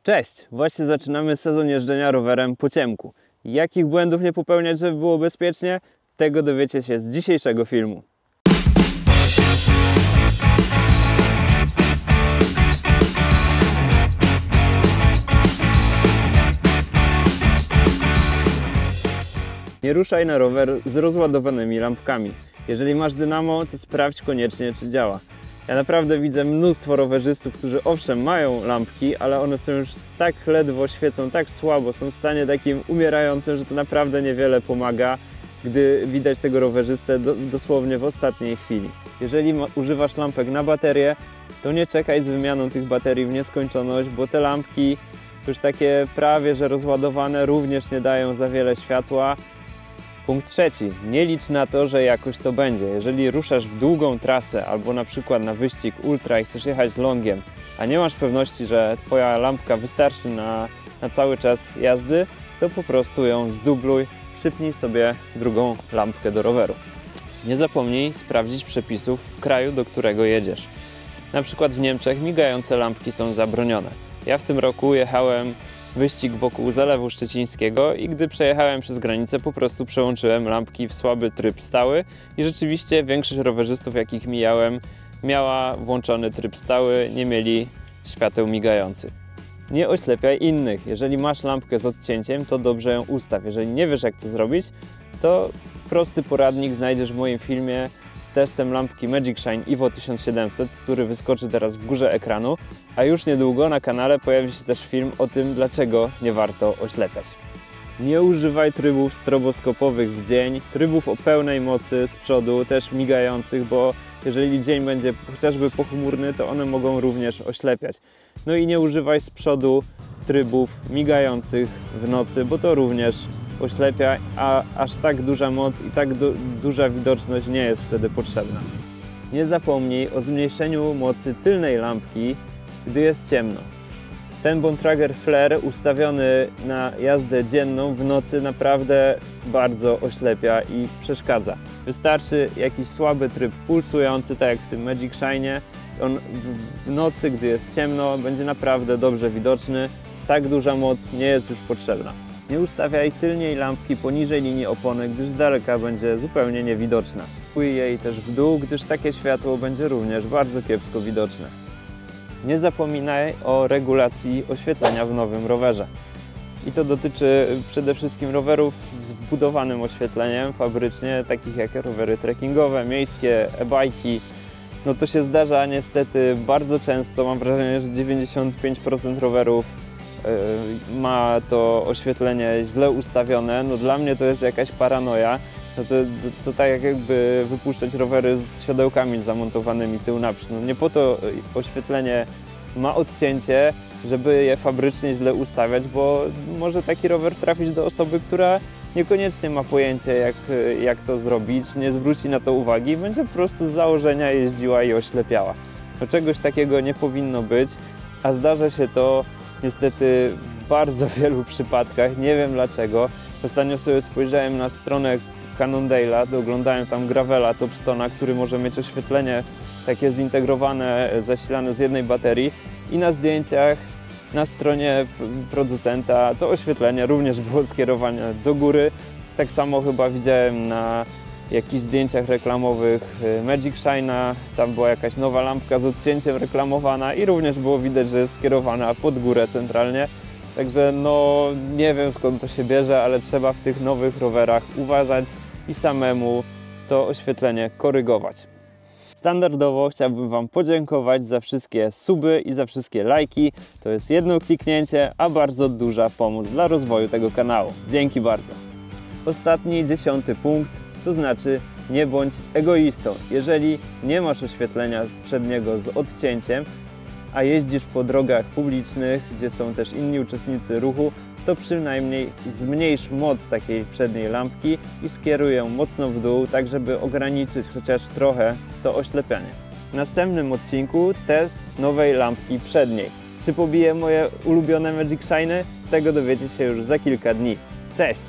Cześć! Właśnie zaczynamy sezon jeżdżenia rowerem po ciemku. Jakich błędów nie popełniać, żeby było bezpiecznie? Tego dowiecie się z dzisiejszego filmu. Nie ruszaj na rower z rozładowanymi lampkami. Jeżeli masz dynamo, to sprawdź koniecznie, czy działa. Ja naprawdę widzę mnóstwo rowerzystów, którzy owszem mają lampki, ale one są już tak ledwo, świecą tak słabo, są w stanie takim umierającym, że to naprawdę niewiele pomaga, gdy widać tego rowerzystę dosłownie w ostatniej chwili. Jeżeli używasz lampek na baterię, to nie czekaj z wymianą tych baterii w nieskończoność, bo te lampki już takie prawie że rozładowane również nie dają za wiele światła. Punkt trzeci. Nie licz na to, że jakoś to będzie. Jeżeli ruszasz w długą trasę albo na przykład na wyścig ultra i chcesz jechać longiem, a nie masz pewności, że Twoja lampka wystarczy na cały czas jazdy, to po prostu ją zdubluj, przypnij sobie drugą lampkę do roweru. Nie zapomnij sprawdzić przepisów w kraju, do którego jedziesz. Na przykład w Niemczech migające lampki są zabronione. Ja w tym roku jechałem wyścig wokół Zalewu Szczecińskiego i gdy przejechałem przez granicę, po prostu przełączyłem lampki w słaby tryb stały i rzeczywiście większość rowerzystów, jakich mijałem, miała włączony tryb stały, nie mieli świateł migających. Nie oślepiaj innych. Jeżeli masz lampkę z odcięciem, to dobrze ją ustaw. Jeżeli nie wiesz, jak to zrobić, to prosty poradnik znajdziesz w moim filmie z testem lampki Magic Shine Evo 1700, który wyskoczy teraz w górze ekranu, a już niedługo na kanale pojawi się też film o tym, dlaczego nie warto oślepiać. Nie używaj trybów stroboskopowych w dzień, trybów o pełnej mocy z przodu, też migających, bo jeżeli dzień będzie chociażby pochmurny, to one mogą również oślepiać. No i nie używaj z przodu trybów migających w nocy, bo to również oślepia, a aż tak duża moc i tak duża widoczność nie jest wtedy potrzebna. Nie zapomnij o zmniejszeniu mocy tylnej lampki, gdy jest ciemno. Ten Bontrager Flare ustawiony na jazdę dzienną w nocy naprawdę bardzo oślepia i przeszkadza. Wystarczy jakiś słaby tryb pulsujący, tak jak w tym Magic Shine'ie. On w nocy, gdy jest ciemno, będzie naprawdę dobrze widoczny. Tak duża moc nie jest już potrzebna. Nie ustawiaj tylniej lampki poniżej linii opony, gdyż z daleka będzie zupełnie niewidoczna. Kłuj jej też w dół, gdyż takie światło będzie również bardzo kiepsko widoczne. Nie zapominaj o regulacji oświetlenia w nowym rowerze. I to dotyczy przede wszystkim rowerów z wbudowanym oświetleniem fabrycznie, takich jak rowery trekkingowe, miejskie, e-bajki. No to się zdarza niestety bardzo często, mam wrażenie, że 95% rowerów ma to oświetlenie źle ustawione. No dla mnie to jest jakaś paranoja. No to tak jakby wypuszczać rowery z siodełkami zamontowanymi tył naprzód. No nie po to oświetlenie ma odcięcie, żeby je fabrycznie źle ustawiać, bo może taki rower trafić do osoby, która niekoniecznie ma pojęcie jak to zrobić, nie zwróci na to uwagi i będzie po prostu z założenia jeździła i oślepiała. No czegoś takiego nie powinno być, a zdarza się to niestety w bardzo wielu przypadkach, nie wiem dlaczego. Ostatnio sobie spojrzałem na stronę Cannondale'a, oglądałem tam Gravela Topstona, który może mieć oświetlenie takie zintegrowane, zasilane z jednej baterii i na zdjęciach na stronie producenta to oświetlenie również było skierowane do góry. Tak samo chyba widziałem na jakichś zdjęciach reklamowych Magic Shine'a, tam była jakaś nowa lampka z odcięciem reklamowana i również było widać, że jest skierowana pod górę centralnie. Także no nie wiem, skąd to się bierze, ale trzeba w tych nowych rowerach uważać i samemu to oświetlenie korygować. Standardowo chciałbym Wam podziękować za wszystkie suby i za wszystkie lajki. To jest jedno kliknięcie, a bardzo duża pomoc dla rozwoju tego kanału. Dzięki bardzo. Ostatni, 10. punkt, to znaczy nie bądź egoistą. Jeżeli nie masz oświetlenia przedniego z odcięciem, a jeździsz po drogach publicznych, gdzie są też inni uczestnicy ruchu, to przynajmniej zmniejsz moc takiej przedniej lampki i skieruj ją mocno w dół, tak żeby ograniczyć chociaż trochę to oślepianie. W następnym odcinku test nowej lampki przedniej. Czy pobije moje ulubione Magic Shine'y? Tego dowiecie się już za kilka dni. Cześć!